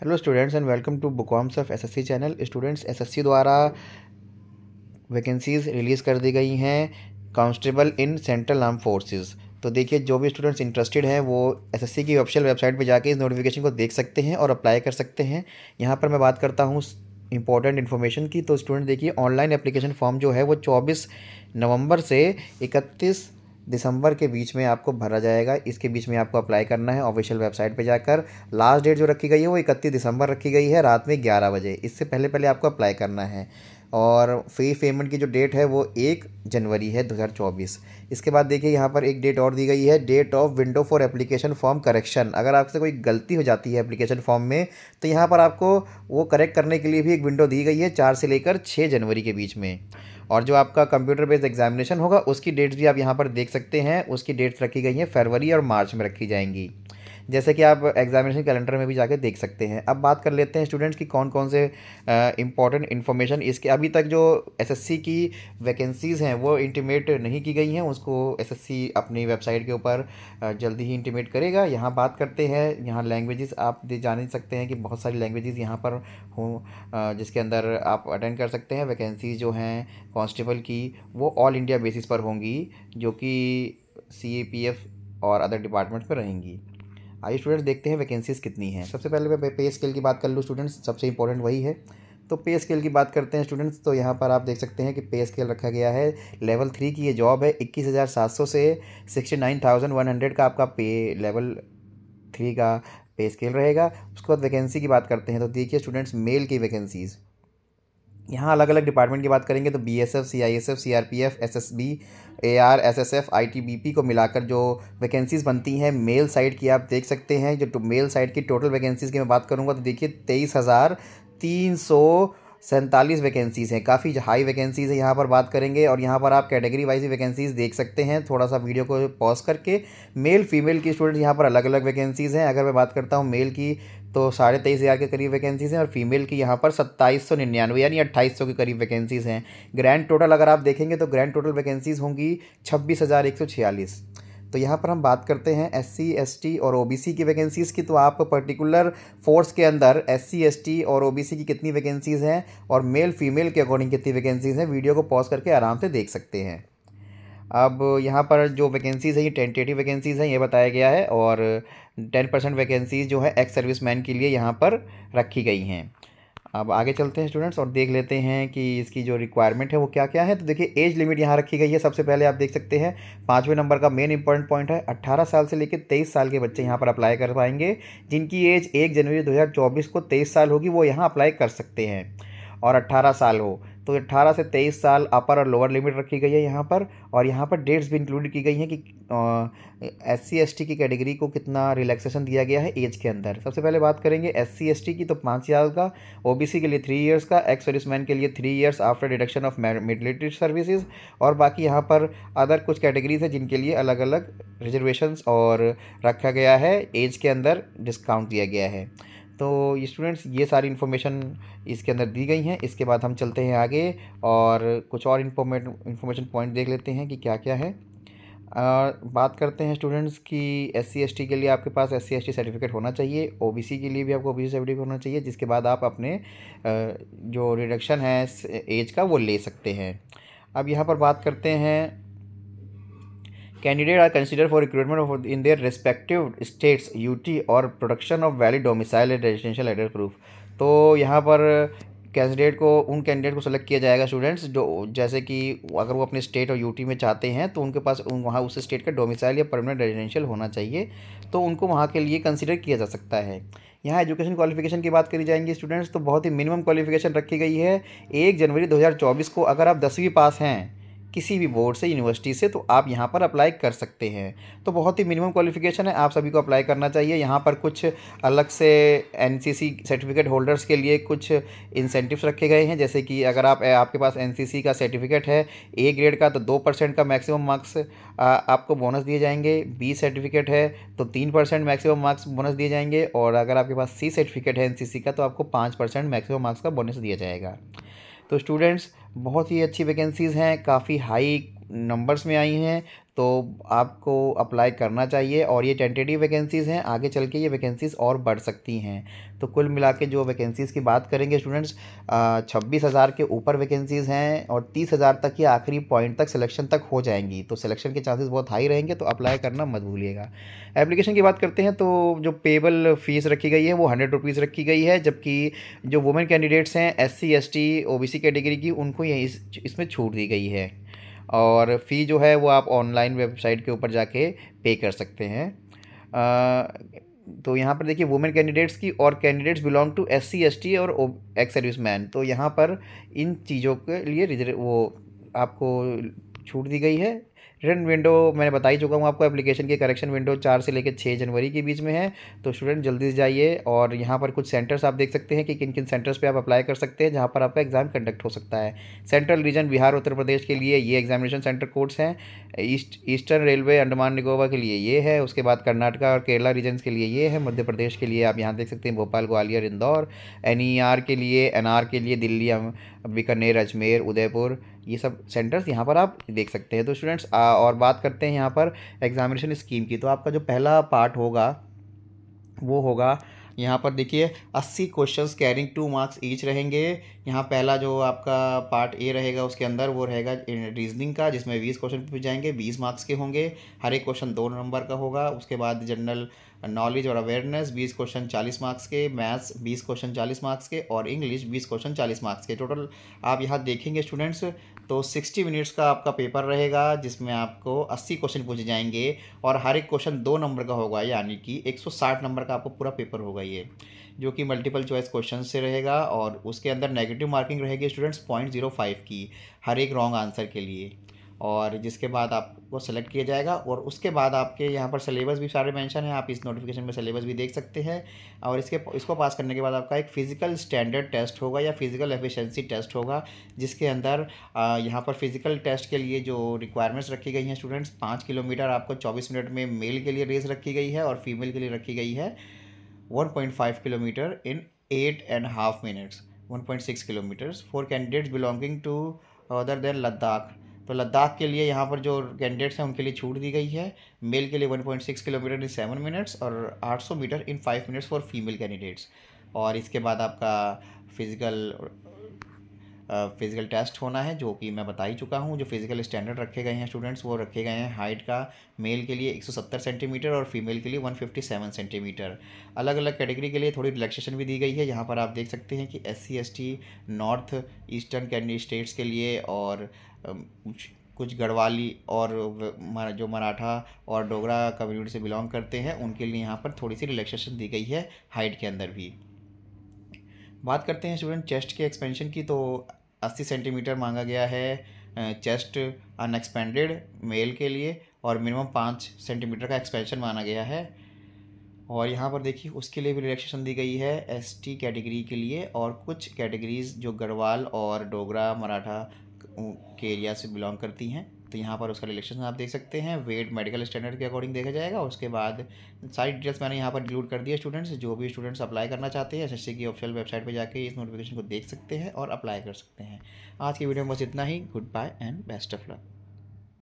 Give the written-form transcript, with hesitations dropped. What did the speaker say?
Hello students and welcome to बुकॉम्स of SSC channel. Students, SSC द्वारा vacancies release कर दी गई हैं constable in central arm forces. तो देखिए, जो भी स्टूडेंट्स इंटरेस्टेड हैं वो एसएससी की ऑफिशियल वेबसाइट पे जाके इस नोटिफिकेशन को देख सकते हैं और अप्लाई कर सकते हैं। यहाँ पर मैं बात करता हूँ इंपॉर्टेंट इन्फॉर्मेशन की। तो स्टूडेंट देखिए, ऑनलाइन एप्लीकेशन फॉर्म जो है वो 24 नवंबर से 31 दिसंबर के बीच में आपको भरा जाएगा। इसके बीच में आपको अप्लाई करना है ऑफिशियल वेबसाइट पे जाकर। लास्ट डेट जो रखी गई है वो 31 दिसंबर रखी गई है, रात में 11 बजे। इससे पहले पहले आपको अप्लाई करना है। और फी पेमेंट की जो डेट है वो 1 जनवरी है 2024। इसके बाद देखिए, यहाँ पर एक डेट और दी गई है, date of window for application form correction. अगर आपसे कोई गलती हो जाती है एप्लीकेशन फॉर्म में, तो यहाँ पर आपको वो करेक्ट करने के लिए भी एक विंडो दी गई है 4 से लेकर 6 जनवरी के बीच में। और जो आपका कंप्यूटर बेस्ड एग्जामिनेशन होगा उसकी डेट्स भी आप यहाँ पर देख सकते हैं। उसकी डेट्स रखी गई हैं फरवरी और मार्च में रखी जाएंगी, जैसे कि आप एग्जामिनेशन कैलेंडर में भी जाके देख सकते हैं। अब बात कर लेते हैं स्टूडेंट्स की कौन कौन से इंपॉर्टेंट इन्फॉर्मेशन इसके अभी तक जो एसएससी की वैकेंसीज़ हैं वो इंटीमेट नहीं की गई हैं, उसको एसएससी अपनी वेबसाइट के ऊपर जल्दी ही इंटीमेट करेगा। यहाँ बात करते हैं, यहाँ लैंग्वेजेस आप जान ही सकते हैं कि बहुत सारी लैंग्वेजेस यहाँ पर हों जिसके अंदर आप अटेंड कर सकते हैं। वैकेंसीज़ जो हैं कांस्टेबल की वो ऑल इंडिया बेसिस पर होंगी, जो कि सीएपीएफ और अदर डिपार्टमेंट्स में रहेंगी। आइए स्टूडेंट्स, देखते हैं वैकेंसीज़ कितनी हैं। सबसे पहले मैं पे स्केल की बात कर लूँ स्टूडेंट्स, सबसे इंपॉर्टेंट वही है। तो पे स्केल की बात करते हैं स्टूडेंट्स, तो यहाँ पर आप देख सकते हैं कि पे स्केल रखा गया है। लेवल 3 की ये जॉब है। 21,700 से 69,100 का आपका पे लेवल 3 का पे स्केल रहेगा। उसके बाद वैकेंसी की बात करते हैं, तो देखिए स्टूडेंट्स, मेल की वैकेंसीज़ यहाँ अलग अलग डिपार्टमेंट की बात करेंगे तो BSF, CISF, CRPF, SSB, AR, SSF, ITBP को मिलाकर जो वैकेंसीज़ बनती हैं मेल साइड की आप देख सकते हैं। जो मेल साइड की टोटल वैकेंसीज़ की मैं बात करूँगा तो देखिए 23,347 वैकेंसीज़ हैं। काफ़ी हाई वैकेंसीज़ है यहाँ पर बात करेंगे। और यहाँ पर आप कैटेगरी वाइज वैकेंसीज़ देख सकते हैं। थोड़ा सा वीडियो को पॉज करके मेल फीमेल की स्टूडेंट यहाँ पर अलग अलग वैकेंसीज़ हैं। अगर मैं बात करता हूँ मेल की तो 23,500 के करीब वैकेंसीज़ हैं और फीमेल की यहाँ पर 2799 यानी 2800 के करीब वैकेंसीज़ हैं। ग्रैंड टोटल अगर आप देखेंगे तो ग्रैंड टोटल वैकेंसीज़ होंगी 26,146। तो यहाँ पर हम बात करते हैं एससी, एसटी और ओबीसी की वैकेंसीज़ की। तो आप पर्टिकुलर फोर्स के अंदर एससी, एसटी और ओबीसी की कितनी वैकेंसीज़ हैं और मेल फीमेल के अकॉर्डिंग कितनी वैकेंसीज़ हैं, वीडियो को पॉज करके आराम से देख सकते हैं। अब यहाँ पर जो वैकेंसीज़ हैं ये टेंटेटिव वैकेंसीज़ हैं, ये बताया गया है। और 10% वैकेंसीज़ जो है एक्स सर्विसमैन के लिए यहाँ पर रखी गई हैं। अब आगे चलते हैं स्टूडेंट्स और देख लेते हैं कि इसकी जो रिक्वायरमेंट है वो क्या क्या है। तो देखिए, एज लिमिट यहाँ रखी गई है। सबसे पहले आप देख सकते हैं 5वें नंबर का मेन इंपॉर्टेंट पॉइंट है, 18 साल से लेकर 23 साल के बच्चे यहाँ पर अप्लाई कर पाएंगे। जिनकी एज 1 जनवरी 2024 को 23 साल होगी वो यहाँ अप्लाई कर सकते हैं। और 18 साल हो तो 18 से 23 साल अपर और लोअर लिमिट रखी गई है यहाँ पर। और यहाँ पर डेट्स भी इंक्लूड की गई हैं कि एससी एसटी की कैटेगरी को कितना रिलैक्सेशन दिया गया है एज के अंदर। सबसे पहले बात करेंगे एससी एसटी की, तो 5 साल का, ओबीसी के लिए 3 इयर्स का, एक्स सर्विसमैन के लिए 3 years after deduction of military services. और बाकी यहाँ पर अदर कुछ कैटेगरीज है जिनके लिए अलग अलग रिजर्वेशंस और रखा गया है, एज के अंदर डिस्काउंट दिया गया है। तो ये स्टूडेंट्स, ये सारी इन्फॉर्मेशन इसके अंदर दी गई हैं। इसके बाद हम चलते हैं आगे और कुछ और इन्फॉर्मेशन पॉइंट देख लेते हैं कि क्या क्या है। बात करते हैं स्टूडेंट्स की एससी एसटी के लिए आपके पास एससी एसटी सर्टिफिकेट होना चाहिए। ओबीसी के लिए भी आपको ओबीसी सर्टिफिकेट होना चाहिए, जिसके बाद आप अपने जो रिडक्शन है एज का वो ले सकते हैं। अब यहाँ पर बात करते हैं, candidate are consider for recruitment in their respective states UT और production of valid domicile and residential address proof. तो यहाँ पर उन कैंडिडेट को सेलेक्ट किया जाएगा स्टूडेंट्स जो, जैसे कि अगर वो अपने स्टेट और यूटी में चाहते हैं तो उनके पास वहाँ उस स्टेट का डोमिसाइल या परमानेंट रेजिडेंशियल होना चाहिए, तो उनको वहाँ के लिए कंसिडर किया जा सकता है। यहाँ एजुकेशन क्वालिफिकेशन की बात करी जाएंगी स्टूडेंट्स, तो बहुत ही मिनिमम क्वालिफिकेशन रखी गई है। 1 जनवरी 2024 को अगर आप 10वीं पास हैं किसी भी बोर्ड से, यूनिवर्सिटी से, तो आप यहाँ पर अप्लाई कर सकते हैं। तो बहुत ही मिनिमम क्वालिफिकेशन है, आप सभी को अप्लाई करना चाहिए। यहाँ पर कुछ अलग से एनसीसी सर्टिफिकेट होल्डर्स के लिए कुछ इंसेंटिव्स रखे गए हैं, जैसे कि अगर आपके पास एनसीसी का सर्टिफिकेट है ए ग्रेड का तो 2% का मैक्सिमम मार्क्स आपको बोनस दिए जाएंगे। बी सर्टिफिकेट है तो 3% मैक्सिमम मार्क्स बोनस दिए जाएंगे। और अगर आपके पास सी सर्टिफिकेट है एनसीसी का तो आपको 5% मैक्सिमम मार्क्स का बोनस दिया जाएगा। तो स्टूडेंट्स, बहुत ही अच्छी वैकेंसीज़ हैं, काफ़ी हाई नंबर्स में आई हैं। तो आपको अप्लाई करना चाहिए। और ये टेंटेटिव वैकेंसीज़ हैं, आगे चल के ये वैकेंसीज़ और बढ़ सकती हैं। तो कुल मिला के जो वैकेंसीज़ की बात करेंगे स्टूडेंट्स, 26,000 के ऊपर वैकेंसीज़ हैं और 30,000 तक या आखिरी पॉइंट तक सिलेक्शन तक हो जाएंगी। तो सिलेक्शन के चांसेस बहुत हाई रहेंगे, तो अप्लाई करना मत भूलिएगा। एप्लीकेशन की बात करते हैं तो जो पेबल फ़ीस रखी गई है वो 100 रुपीज़ रखी गई है, जबकि जो वुमेन कैंडिडेट्स हैं SC ST OBC कैटेगरी की, उनको ये इसमें छूट दी गई है। और फ़ी जो है वो आप ऑनलाइन वेबसाइट के ऊपर जाके पे कर सकते हैं। तो यहाँ पर देखिए वुमेन कैंडिडेट्स की और candidates belong to SC ST और एक्स सर्विस मैन, तो यहाँ पर इन चीज़ों के लिए वो आपको छूट दी गई है। रिटर्न विंडो मैंने बता ही चुका हूँ आपको। एप्लीकेशन की करेक्शन विंडो 4 से लेकर 6 जनवरी के बीच में है, तो स्टूडेंट जल्दी से जाइए। और यहाँ पर कुछ सेंटर्स आप देख सकते हैं कि किन किन सेंटर्स पे आप अप्लाई कर सकते हैं जहाँ पर आपका एग्ज़ाम कंडक्ट हो सकता है। सेंट्रल रीजन बिहार उत्तर प्रदेश के लिए ये एग्जामिनेशन सेंटर कोड्स हैं। ईस्टर्न रेलवे अंडमान निकोबार के लिए ये है। उसके बाद कर्नाटका और केरला रीजन्स के लिए ये है। मध्य प्रदेश के लिए आप यहाँ देख सकते हैं भोपाल, ग्वालियर, इंदौर। NER के लिए, NR के लिए दिल्ली, बीकानेर, अजमेर, उदयपुर, ये सब सेंटर्स यहाँ पर आप देख सकते हैं। तो स्टूडेंट्स और बात करते हैं यहाँ पर एग्जामिनेशन स्कीम की। तो आपका जो पहला पार्ट होगा वो होगा यहाँ पर देखिए 80 क्वेश्चंस कैरिंग 2 मार्क्स ईच रहेंगे। यहाँ पहला जो आपका पार्ट ए रहेगा उसके अंदर वो रहेगा रीजनिंग का, जिसमें 20 क्वेश्चन पूछे जाएंगे, 20 मार्क्स के होंगे। हर एक क्वेश्चन 2 नंबर का होगा। उसके बाद जनरल नॉलेज और अवेयरनेस 20 क्वेश्चन 40 मार्क्स के, मैथ्स 20 क्वेश्चन 40 मार्क्स के, और इंग्लिश 20 क्वेश्चन 40 मार्क्स के। टोटल आप यहाँ देखेंगे स्टूडेंट्स तो 60 मिनट्स का आपका पेपर रहेगा, जिसमें आपको 80 क्वेश्चन पूछे जाएंगे और हर एक क्वेश्चन 2 नंबर का होगा, यानी कि 160 नंबर का आपको पूरा पेपर होगा ये, जो कि मल्टीपल चॉइस क्वेश्चन से रहेगा। और उसके अंदर नेगेटिव मार्किंग रहेगी स्टूडेंट्स 0.05 की हर एक रॉन्ग आंसर के लिए। और जिसके बाद आपको सेलेक्ट किया जाएगा। और उसके बाद आपके यहाँ पर सिलेबस भी सारे मेंशन है, आप इस नोटिफिकेशन में सिलेबस भी देख सकते हैं। और इसको पास करने के बाद आपका एक फ़िज़िकल स्टैंडर्ड टेस्ट होगा या फिज़िकल एफिशिएंसी टेस्ट होगा, जिसके अंदर यहाँ पर फिज़िकल टेस्ट के लिए जो रिक्वायरमेंट्स रखी गई हैं स्टूडेंट्स, 5 किलोमीटर आपको 24 मिनट में मेल के लिए रेस रखी गई है और फीमेल के लिए रखी गई है 1.5 kilometre in 8.5 minutes, 1.6 kilometres for candidates belonging to other than Ladakh. तो लद्दाख के लिए यहाँ पर जो कैंडिडेट्स हैं उनके लिए छूट दी गई है। मेल के लिए 1.6 किलोमीटर इन 7 मिनट्स और 800 metre in 5 minutes for female candidates. और इसके बाद आपका फिज़िकल टेस्ट होना है, जो कि मैं बता ही चुका हूँ। जो फिज़िकल स्टैंडर्ड रखे गए हैं स्टूडेंट्स वो रखे गए हैं हाइट का, मेल के लिए 170 सेंटीमीटर और फीमेल के लिए 157 सेंटीमीटर। अलग अलग कैटेगरी के लिए थोड़ी रिलैक्सेशन भी दी गई है। यहाँ पर आप देख सकते हैं कि SC ST north eastern candy states के लिए और कुछ गढ़वाली और जो मराठा और डोगरा कम्युनिटी से बिलोंग करते हैं उनके लिए यहाँ पर थोड़ी सी रिलैक्सेशन दी गई है हाइट के अंदर भी। बात करते हैं स्टूडेंट चेस्ट के एक्सपेंशन की, तो 80 सेंटीमीटर मांगा गया है चेस्ट अनएक्सपेंडेड मेल के लिए, और मिनिमम 5 सेंटीमीटर का एक्सपेंशन माना गया है। और यहाँ पर देखिए उसके लिए भी रिलैक्सेशन दी गई है ST कैटेगरी के लिए, और कुछ कैटेगरीज़ जो गढ़वाल और डोगरा मराठा के एरिया से बिलोंग करती हैं, तो यहाँ पर उसका रिलेक्शन आप देख सकते हैं। वेट मेडिकल स्टैंडर्ड के अकॉर्डिंग देखा जाएगा। उसके बाद सारी डिटेल्स मैंने यहाँ पर इंक्लूड कर दिया स्टूडेंट्स। जो भी स्टूडेंट्स अप्लाई करना चाहते हैं SSC की ऑफिशियल वेबसाइट पर जाके इस नोटिफिकेशन को देख सकते हैं और अप्लाई कर सकते हैं। आज की वीडियो में बस इतना ही। Goodbye and best of luck.